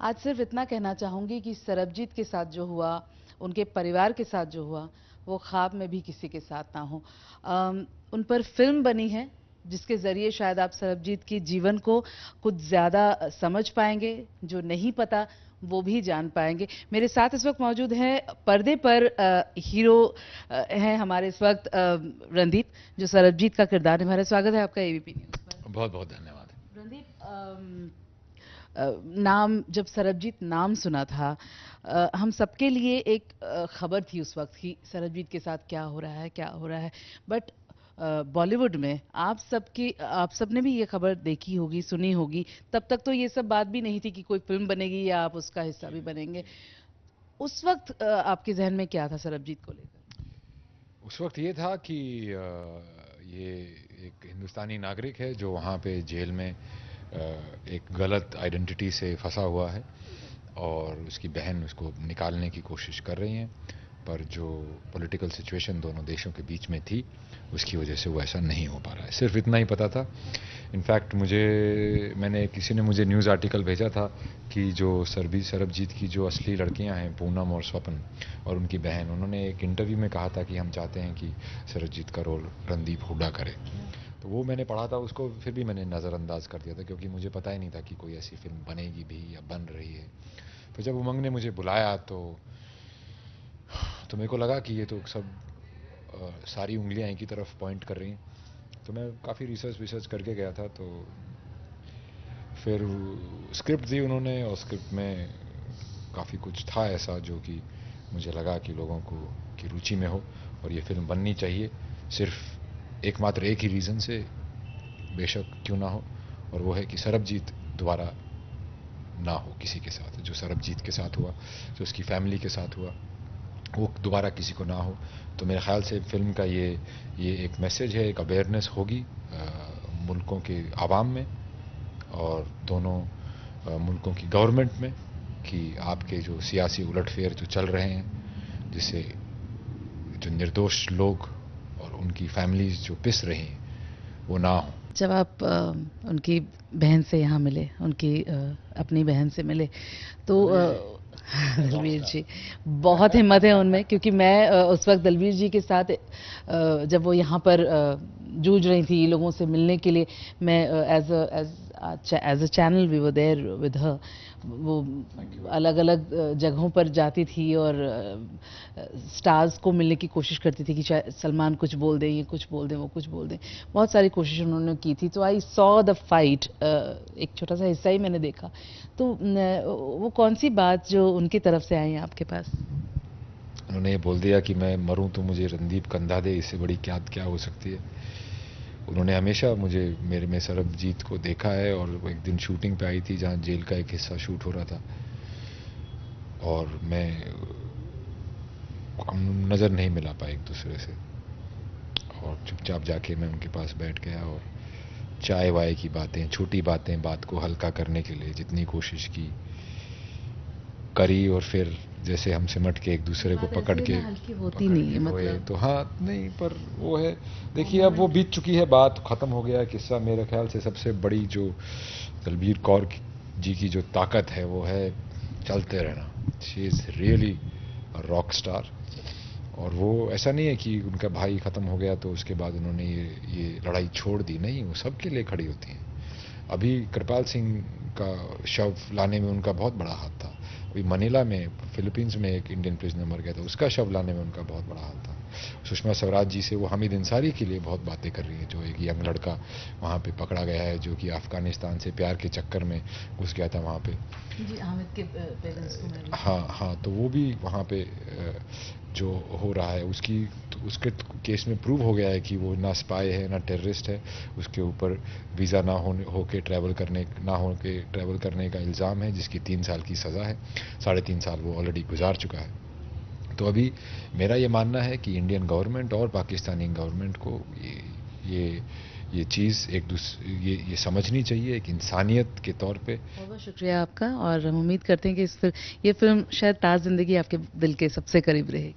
आज सिर्फ इतना कहना चाहूंगी कि सरबजीत के साथ जो हुआ, उनके परिवार के साथ जो हुआ, वो ख्वाब में भी किसी के साथ ना हो। उन पर फिल्म बनी है जिसके ज़रिए शायद आप सरबजीत की जीवन को कुछ ज़्यादा समझ पाएंगे, जो नहीं पता वो भी जान पाएंगे। मेरे साथ इस वक्त मौजूद हैं पर्दे पर हीरो हैं हमारे इस वक्त रणदीप, जो सरबजीत का किरदार निभा रहे हैं। स्वागत है आपका एबीपी न्यूज़ पर। बहुत बहुत धन्यवाद। रणदीप, नाम जब सरबजीत नाम सुना था, हम सबके लिए एक खबर थी उस वक्त की सरबजीत के साथ क्या हो रहा है, क्या हो रहा है। बट बॉलीवुड में आप सबने भी ये खबर देखी होगी, सुनी होगी। तब तक तो ये सब बात भी नहीं थी कि कोई फिल्म बनेगी या आप उसका हिस्सा भी बनेंगे। उस वक्त आपके जहन में क्या था सरबजीत को लेकर? उस वक्त ये था कि ये एक हिंदुस्तानी नागरिक है जो वहाँ पे जेल में एक गलत आइडेंटिटी से फंसा हुआ है और उसकी बहन उसको निकालने की कोशिश कर रही हैं, पर जो पॉलिटिकल सिचुएशन दोनों देशों के बीच में थी उसकी वजह से वो ऐसा नहीं हो पा रहा है। सिर्फ इतना ही पता था। इनफैक्ट किसी ने मुझे न्यूज़ आर्टिकल भेजा था कि जो सरबजीत की जो असली लड़कियां हैं, पूनम और स्वपन और उनकी बहन, उन्होंने एक इंटरव्यू में कहा था कि हम चाहते हैं कि सरबजीत का रोल रणदीप हुड्डा करे। तो वो मैंने पढ़ा था उसको, फिर भी मैंने नज़रअंदाज कर दिया था क्योंकि मुझे पता ही नहीं था कि कोई ऐसी फिल्म बनेगी भी या बन रही है। तो जब उमंग ने मुझे बुलाया तो मेरे को लगा कि ये तो सब सारी उंगलियां एक ही तरफ पॉइंट कर रही हैं। तो मैं काफ़ी रिसर्च करके गया था। तो फिर स्क्रिप्ट दी उन्होंने और स्क्रिप्ट में काफ़ी कुछ था ऐसा जो कि मुझे लगा कि लोगों को की रुचि में हो और ये फिल्म बननी चाहिए। सिर्फ एक ही रीज़न से, बेशक क्यों ना हो, और वो है कि सरबजीत दोबारा ना हो किसी के साथ। जो सरबजीत के साथ हुआ, जो उसकी फैमिली के साथ हुआ, वो दोबारा किसी को ना हो। तो मेरे ख्याल से फिल्म का ये एक मैसेज है, एक अवेयरनेस होगी मुल्कों के आवाम में और दोनों मुल्कों की गवर्नमेंट में कि आपके जो सियासी उलटफेर जो चल रहे हैं, जिससे जो निर्दोष लोग और उनकी फैमिलीज जो पिस रही हैं, वो ना हो। जब आप उनकी बहन से यहाँ मिले, उनकी अपनी बहन से मिले, तो दलवीर जी, बहुत हिम्मत है उनमें, क्योंकि मैं उस वक्त दलवीर जी के साथ जब वो यहाँ पर जूझ रही थी लोगों से मिलने के लिए, मैं as a channel we were there with her. वो अलग अलग जगहों पर जाती थी और स्टार्स को मिलने की कोशिश करती थी कि शायद सलमान कुछ बोल दें, ये कुछ बोल दें, वो कुछ बोल दें। बहुत सारी कोशिश उन्होंने की थी। तो आई सॉ द फाइट, एक छोटा सा हिस्सा ही मैंने देखा। तो वो कौन सी बात जो उनकी तरफ से आई आपके पास? उन्होंने ये बोल दिया कि मैं मरूं तो मुझे रणदीप कंधा दे, इससे बड़ी क्या हो सकती है। उन्होंने हमेशा मेरे में सरबजीत को देखा है और वो एक दिन शूटिंग पे आई थी जहाँ जेल का एक हिस्सा शूट हो रहा था और हम नज़र नहीं मिला पाए एक दूसरे से, और चुपचाप जाके मैं उनके पास बैठ गया और चाय वाय की बातें, छोटी बातें, बात को हल्का करने के लिए जितनी कोशिश करी और फिर जैसे हम सिमट के एक दूसरे को पकड़ के हल्की होती नहीं है, मतलब। तो हाँ, नहीं, पर वो है, देखिए अब वो बीत चुकी है, बात खत्म हो गया किस्सा। मेरे ख्याल से सबसे बड़ी जो दलबीर कौर जी की जो ताकत है वो है चलते रहना। She is really rock star. और वो ऐसा नहीं है कि उनका भाई ख़त्म हो गया तो उसके बाद उन्होंने ये लड़ाई छोड़ दी, नहीं, वो सबके लिए खड़ी होती हैं। अभी कृपाल सिंह का शव लाने में उनका बहुत बड़ा हाथ था। अभी मनीला में, फिलीपींस में एक इंडियन प्रिजनर मर गया था, उसका शव लाने में उनका बहुत बड़ा हाथ था। सुषमा स्वराज जी से वो हामिद अंसारी के लिए बहुत बातें कर रही हैं, जो एक यंग लड़का वहाँ पे पकड़ा गया है जो कि अफ़गानिस्तान से प्यार के चक्कर में घुस गया था वहाँ पे। जी, हामिद के पेरेंट्स को हाँ, तो वो भी वहाँ पे जो हो रहा है उसके केस में प्रूव हो गया है कि वो ना स्पाई है ना टेररिस्ट है। उसके ऊपर वीज़ा ना होके ट्रैवल करने का इल्ज़ाम है, जिसकी 3 साल की सज़ा है। 3.5 साल वो ऑलरेडी गुजार चुका है। तो अभी मेरा ये मानना है कि इंडियन गवर्नमेंट और पाकिस्तानी गवर्नमेंट को ये चीज़ ये समझनी चाहिए एक इंसानियत के तौर पे। बहुत बहुत शुक्रिया आपका, और हम उम्मीद करते हैं कि ये फिल्म शायद ताज़ ज़िंदगी आपके दिल के सबसे करीब रहेगी।